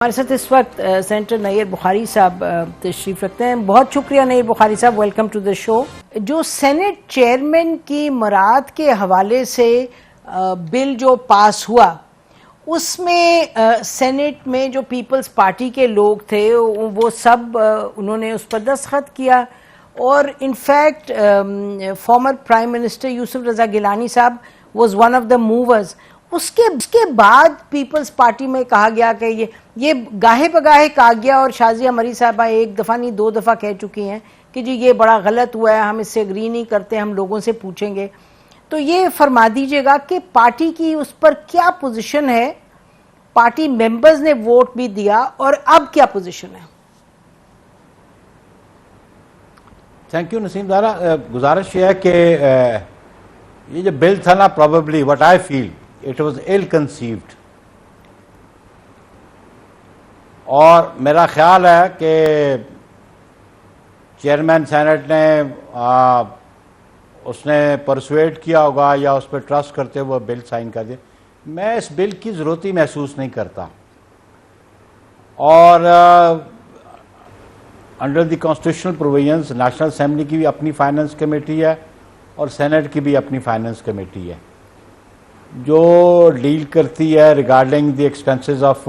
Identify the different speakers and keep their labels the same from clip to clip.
Speaker 1: हमारे साथ इस वक्त सेनेटर नैयर बुखारी साहब तशरीफ रखते हैं। बहुत शुक्रिया नैयर बुखारी साहब, वेलकम टू द शो। जो सेनेट चेयरमैन की मुराद के हवाले से बिल जो पास हुआ उसमें सेनेट में जो पीपल्स पार्टी के लोग थे वो सब उन्होंने उस पर दस्तखत किया और in fact former prime minister Yusuf Raza Gilani साहब was one of the movers. उसके बाद पीपल्स पार्टी में कहा गया कि ये गाहे बगाहे कहा गया और शाजिया मरी साहबा एक दफ़ा नहीं दो दफ़ा कह चुकी हैं कि जी ये बड़ा गलत हुआ है, हम इससे एग्री नहीं करते, हम लोगों से पूछेंगे। तो ये फरमा दीजिएगा कि पार्टी की उस पर क्या पोजीशन है, पार्टी मेंबर्स ने वोट भी दिया और अब क्या पोजीशन है?
Speaker 2: Thank you Naseem Dara. गुजारिश है कि ये जो बिल था ना, probably what I feel it was ill conceived, और मेरा ख्याल है कि चेयरमैन सेनेट ने उसने परसुएट किया होगा या उस पर ट्रस्ट करते हुए बिल साइन कर दिया। मैं इस बिल की ज़रूरत ही महसूस नहीं करता, और under the constitutional provisions national assembly की भी अपनी फाइनेंस कमेटी है और सेनेट की भी अपनी फाइनेंस कमेटी है जो डील करती है regarding the expenses of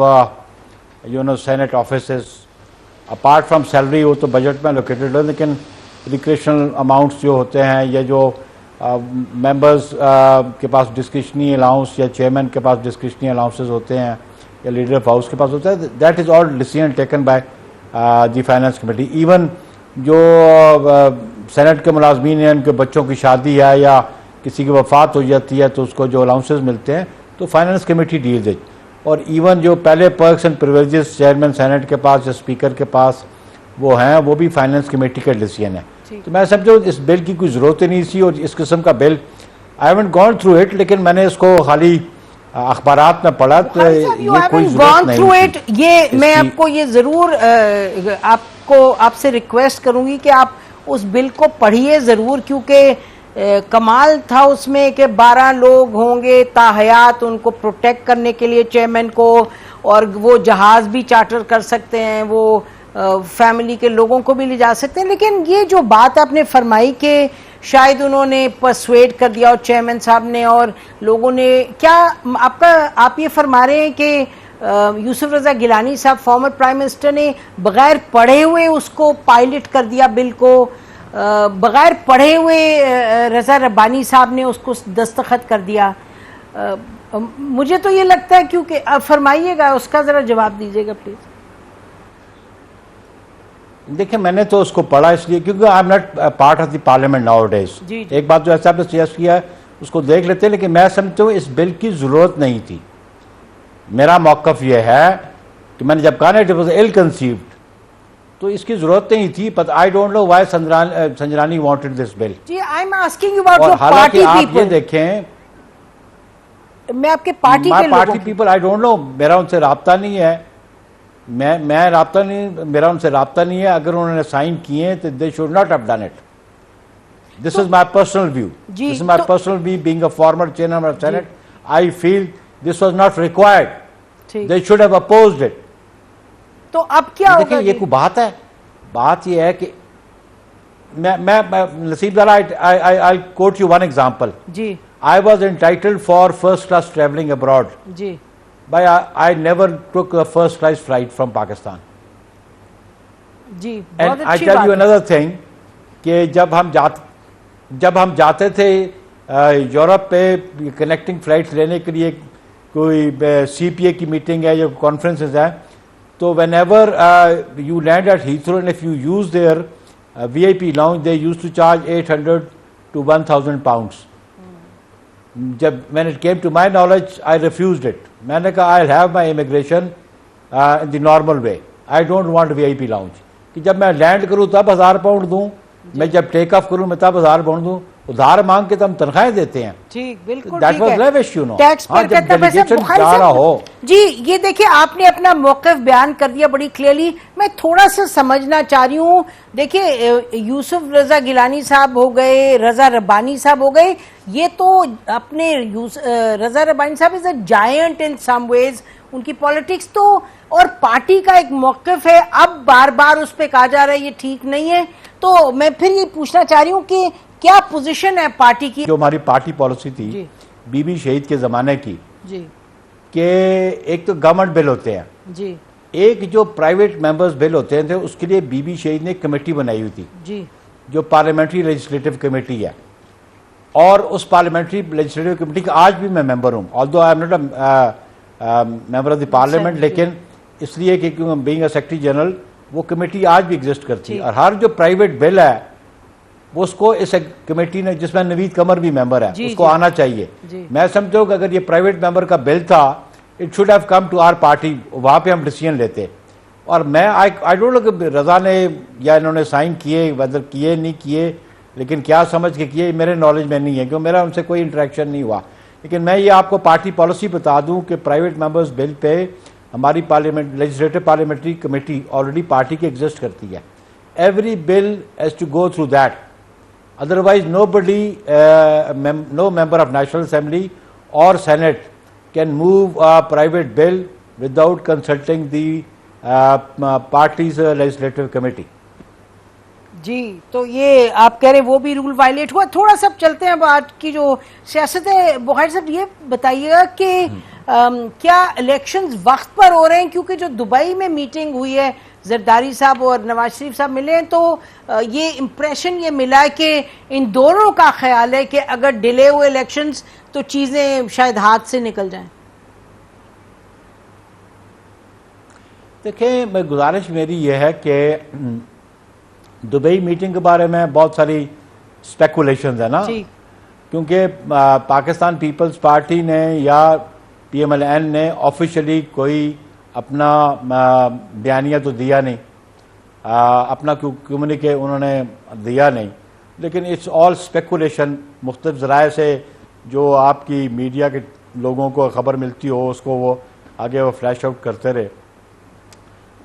Speaker 2: senate offices. Apart from salary वो तो बजट में लोकेटेड है, लेकिन रिक्रेशनल अमाउंट्स जो होते हैं या जो मेंबर्स के पास डिस्क्रिशनरी अलाउंस या चेयरमैन के पास डिस्क्रिशनरी अलाउंसेस होते हैं या लीडर ऑफ हाउस के पास होता है, that is all decision taken by the finance committee. Even जो सेनेट के मुलाजमीन हैं, उनके बच्चों की शादी है या किसी की वफात हो जाती है तो उसको जो अलाउंसेस मिलते हैं तो फाइनेंस कमेटी डील दे। और इवन जो पहले perks and privileges chairman senate के पास या स्पीकर के पास वो हैं, वो भी फाइनेंस कमेटी का डिसीजन है। तो मैं समझो इस बिल की कोई ज़रूरत ही नहीं थी, और इस किस्म का bill I haven't gone through it, लेकिन मैंने इसको खाली अखबारात में पढ़ा तो ये कोई ज़रूरत नहीं थी।
Speaker 1: ये मैं आपको ये ज़रूर आपसे रिक्वेस्ट करूंगी कि आप उस बिल को पढ़िए ज़रूर, क्योंकि कमाल था उसमें कि 12 लोग होंगे ताहयात उनको प्रोटेक्ट करने के लिए चेयरमैन को, और वो जहाज भी चार्टर कर सकते हैं, वो फैमिली के लोगों को भी ले जा सकते हैं। लेकिन ये जो बात आपने फरमाई कि शायद उन्होंने परसुएड कर दिया और चेयरमैन साहब ने और लोगों ने, क्या आप ये फरमा रहे हैं कि यूसुफ रजा गिलानी साहब फॉर्मर प्राइम मिनिस्टर ने बगैर पढ़े हुए उसको पायलट कर दिया बिल को, बगैर पढ़े हुए रजा रब्बानी साहब ने उसको दस्तखत कर दिया? मुझे तो ये लगता है, क्योंकि फरमाइएगा, उसका जरा जवाब दीजिएगा प्लीज।
Speaker 2: देखिए, मैंने तो उसको पढ़ा इसलिए क्योंकि I am not part of the parliament now days. एक बात जो ऐसा आपने सजेस्ट किया है उसको देख लेते हैं, लेकिन मैं समझता हूँ इस बिल की जरूरत नहीं थी। मेरा मौकफ यह है कि मैंने जब कहा ना इट वाज इल कंसीव्ड, तो इसकी जरूरत नहीं थी। But I don't know why Sanjrani wanted this bill.
Speaker 1: जी, I am asking you about your party
Speaker 2: people. आप ये
Speaker 1: देखें, मैं आपके पार्टी के
Speaker 2: party people I don't know, मेरा उनसे राब्ता नहीं है, मेरा उनसे राब्ता नहीं है। अगर उन्होंने साइन किए तो they should not have done it. This is my personal view, this is my personal view being a former chairman of senate. I feel this was not required, they should have opposed it.
Speaker 1: तो अब क्या होगा?
Speaker 2: ये कोई बात है? बात ये है कि मैं Nasib Dara, I quote you one example.
Speaker 1: जी,
Speaker 2: I was entitled for first class travelling abroad.
Speaker 1: जी,
Speaker 2: But I never took a first class flight from Pakistan.
Speaker 1: जी,
Speaker 2: And I tell you another thing कि जब हम जाते थे यूरोप पे कनेक्टिंग फ्लाइट्स लेने के लिए, कोई CPA की मीटिंग है या कॉन्फ्रेंसेस है, तो whenever you land at Heathrow and if you use their VIP lounge, they used to charge 800 to 1,000 pounds. जब when it came to my knowledge, I refused it. मैंने कहा I'll have my immigration in the normal way. I don't want VIP lounge. कि जब मैं land करूं तब 1000 pound दूं, मैं जब टेक ऑफ करूं मैं तब 1000 पाउंड दूं। उधार मांग के तो हम तनख्वाहें देते हैं।
Speaker 1: ठीक, बिल्कुल
Speaker 2: That was lavish, you know.
Speaker 1: Tax पर करता पैसा
Speaker 2: जा रहा हो।
Speaker 1: जी, ये देखिए आपने अपना मौक़िफ़ बयान कर दिया बड़ी क्लियरली। मैं थोड़ा सा समझना चाह रही हूँ। देखिए, यूसुफ रजा गिलानी साहब हो गए, रजा रब्बानी साहब हो गए, ये तो अपने रजा रब्बानी साहब is a giant in some ways. उनकी पॉलिटिक्स तो और पार्टी का एक मौक़िफ़ है, अब बार बार उस पर कहा जा रहा है ये ठीक नहीं है। तो मैं फिर ये पूछना चाह रही हूँ कि क्या पोजीशन है पार्टी की?
Speaker 2: जो हमारी पार्टी पॉलिसी थी
Speaker 1: जी
Speaker 2: बीबी शहीद के ज़माने की,
Speaker 1: जी
Speaker 2: कि एक तो गवर्नमेंट बिल होते हैं,
Speaker 1: जी
Speaker 2: एक जो प्राइवेट मेंबर्स बिल होते थे, उसके लिए बीबी शहीद ने एक कमेटी बनाई हुई थी
Speaker 1: जी
Speaker 2: जो पार्लियामेंट्री लेजिस्लेटिव कमेटी है। और उस पार्लियामेंट्री लेजिस्लेटिव कमेटी का आज भी मैं मेंबर हूँ, although I am not a member of the parliament, लेकिन इसलिए कि बीइंग अ सेक्रेटरी जनरल वो कमेटी आज भी एग्जिस्ट करती है। और हर जो प्राइवेट बिल है वो उसको इस कमेटी ने, जिसमें नवीद कमर भी मेंबर है, उसको आना चाहिए। मैं समझता हूँ कि अगर ये प्राइवेट मेंबर का बिल था, it should have come to our party, वहाँ पे हम डिसीजन लेते। और मैं आई डोंट नो कि रजा ने या इन्होंने साइन किए, वेदर किए नहीं किए, लेकिन क्या समझ के किए मेरे नॉलेज में नहीं है, क्योंकि मेरा उनसे कोई इंटरेक्शन नहीं हुआ। लेकिन मैं ये आपको पार्टी पॉलिसी बता दूं कि प्राइवेट मेंबर्स बिल पे हमारी parliament legislative parliamentary committee already party की एग्जिस्ट करती है। Every bill has to go through that, otherwise nobody no member of National Assembly or Senate can move a private bill without consulting the party's legislative committee.
Speaker 1: जी, तो ये आप कह रहे हैं वो भी रूल वायलेट हुआ। थोड़ा सा चलते हैं बात की जो सियासत है। बुखारी साहब ये बताइएगा कि क्या इलेक्शंस वक्त पर हो रहे हैं? क्योंकि जो दुबई में मीटिंग हुई है, जरदारी साहब और नवाज शरीफ साहब मिले हैं, तो ये इम्प्रेशन ये मिला है कि इन दोनों का ख्याल है कि अगर डिले हुए इलेक्शंस तो चीजें शायद हाथ से निकल जाएं।
Speaker 2: देखिए, गुजारिश मेरी यह है कि दुबई मीटिंग के बारे में बहुत सारी स्पेकुलेशंस है ना, क्योंकि पाकिस्तान पीपल्स पार्टी ने या PMLN ने ऑफिशियली कोई अपना बयानिया तो दिया नहीं, अपना कम्युनिके उन्होंने दिया नहीं, लेकिन इट्स ऑल स्पेकुलेशन। मुख्तलिफ ज़राए से जो आपकी मीडिया के लोगों को खबर मिलती हो उसको वो आगे वो फ्लैश आउट करते रहे।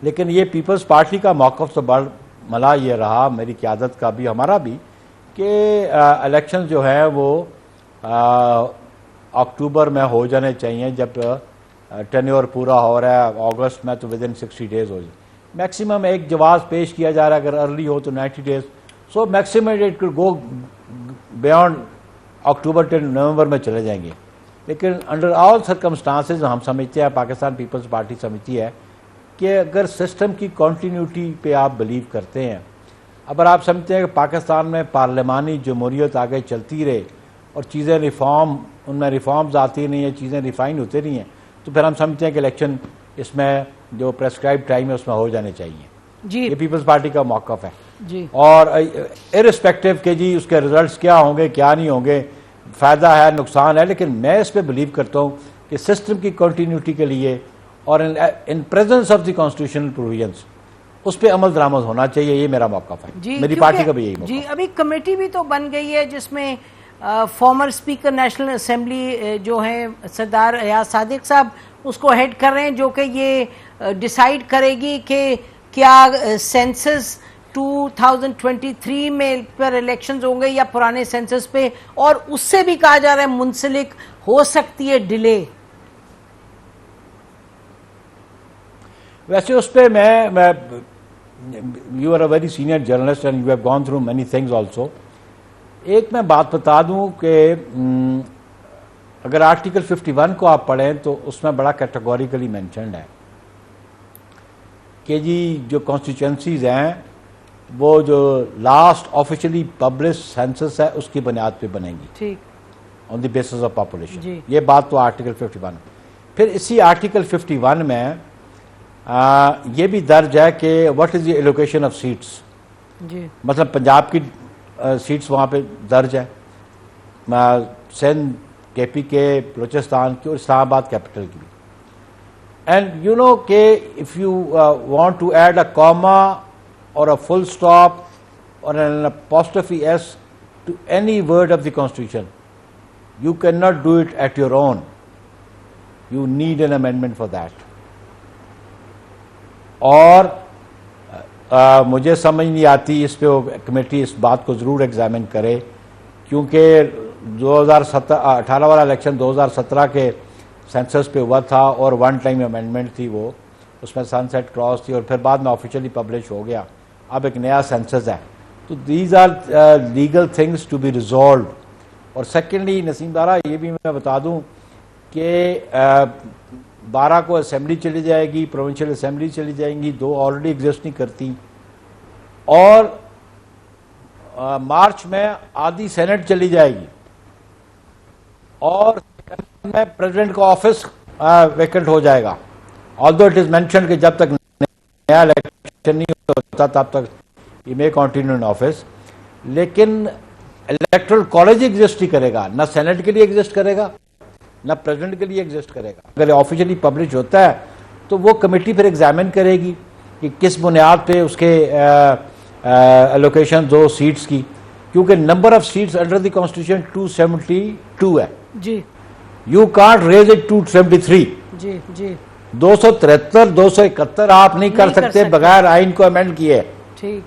Speaker 2: लेकिन ये पीपल्स पार्टी का मौक़िफ़ तो बड़ मला ये रहा, मेरी क़यादत का भी, हमारा भी, कि इलेक्शन जो है वो अक्टूबर में हो जाने चाहिए, जब टेन्योर पूरा हो रहा है अगस्त में, तो विद इन 60 डेज हो जाए। मैक्सिमम एक जवाब पेश किया जा रहा है, अगर अर्ली हो तो 90 days, so maximum it could go beyond October till नवंबर में चले जाएंगे। लेकिन अंडर ऑल सर्कमस्टांसेस हम समझते हैं, पाकिस्तान पीपल्स पार्टी समझती है कि अगर सिस्टम की कॉन्टीन्यूटी पे आप बिलीव करते हैं, अगर आप समझते हैं कि पाकिस्तान में पार्लिमानी जमहूरियत आगे चलती रहे और चीज़ें रिफॉर्म, उनमें रिफॉर्म्स आती नहीं है, चीज़ें रिफाइन होती नहीं हैं, तो फिर हम समझते हैं कि इलेक्शन इसमें जो प्रेस्क्राइब टाइम है उसमें हो जाने चाहिए जी। ये पीपल्स पार्टी का मौक़िफ़ है जी। और इररिस्पेक्टिव के जी उसके रिजल्ट्स क्या होंगे क्या नहीं होंगे, फ़ायदा है नुकसान है, लेकिन मैं इस पर बिलीव करता हूँ कि सिस्टम की कंटिन्यूटी के लिए और in presence of the constitutional provisions उस पर अमल दरामद होना चाहिए, ये मेरा मौक़िफ़ है। मेरी पार्टी का भी यही
Speaker 1: जी। अभी कमेटी भी तो बन गई है जिसमें फॉर्मर स्पीकर नेशनल असेंबली जो हैं सरदार अयाज सादिक साहब उसको हेड कर रहे हैं, जो कि ये डिसाइड करेगी कि क्या सेंसस 2023 में पर इलेक्शंस होंगे या पुराने सेंसस पे, और उससे भी कहा जा रहा है मुंसलिक हो सकती है डिले।
Speaker 2: वैसे उस पर मैं you are a very senior journalist and you have gone through many things also. एक मैं बात बता दूं कि अगर आर्टिकल 51 को आप पढ़ें तो उसमें बड़ा कैटेगोरिकली मेंशन्ड है कि जी जो कॉन्स्टिट्यूएंसीज हैं वो जो लास्ट ऑफिशियली पब्लिश सेंसस है उसकी बुनियाद पे बनेंगी, ठीक, on the basis of population. ये बात तो आर्टिकल 51। फिर इसी आर्टिकल 51 में ये भी दर्ज है कि what is the allocation of seats, मतलब पंजाब की सीट्स वहाँ पे दर्ज है, सिंध, KPK, बलूचिस्तान की और इस्लामाबाद कैपिटल की भी। एंड यू नो कि if you want to add a comma or a full stop or an apostrophe s to any word of the constitution, you cannot do it at your own, you need an amendment for that. और मुझे समझ नहीं आती, इस पे committee इस बात को ज़रूर एग्जामिन करे, क्योंकि 2018 वाला इलेक्शन 2017 के सेंसस पे हुआ था और वन टाइम अमेंडमेंट थी वो, उसमें सनसेट क्लॉज थी और फिर बाद में ऑफिशियली पब्लिश हो गया। अब एक नया सेंसस है। तो these are legal things to be resolve. और सेकेंडली नसीम दारा, ये भी मैं बता दूं कि 12 को असेंबली चली जाएगी, प्रोविंशियल असेंबली चली जाएंगी, 2 ऑलरेडी एग्जिस्ट नहीं करती, और मार्च में आधी सेनेट चली जाएगी, और में प्रेसिडेंट का ऑफिस वेकेंट हो जाएगा। ऑल्दो इट इज मेंशन कि जब तक नया इलेक्शन नहीं होता तब तक ये मे कंटिन्यू इन ऑफिस, लेकिन इलेक्टोरल कॉलेज एग्जिस्ट ही करेगा, ना सेनेट के लिए एग्जिस्ट करेगा ना प्रेसिडेंट के लिए एग्जिस्ट करेगा। अगर ऑफिशियली पब्लिश होता है तो वो कमेटी फिर एग्जामिन करेगी कि किस बुनियाद पे उसके एलोकेशन 2 सीट्स की, क्योंकि number of seats under the constitution 272 है
Speaker 1: जी।
Speaker 2: You can't raise it 273।
Speaker 1: जी जी
Speaker 2: 273 271 आप नहीं कर सकते बगैर आइन को अमेंड किए।
Speaker 1: ठीक।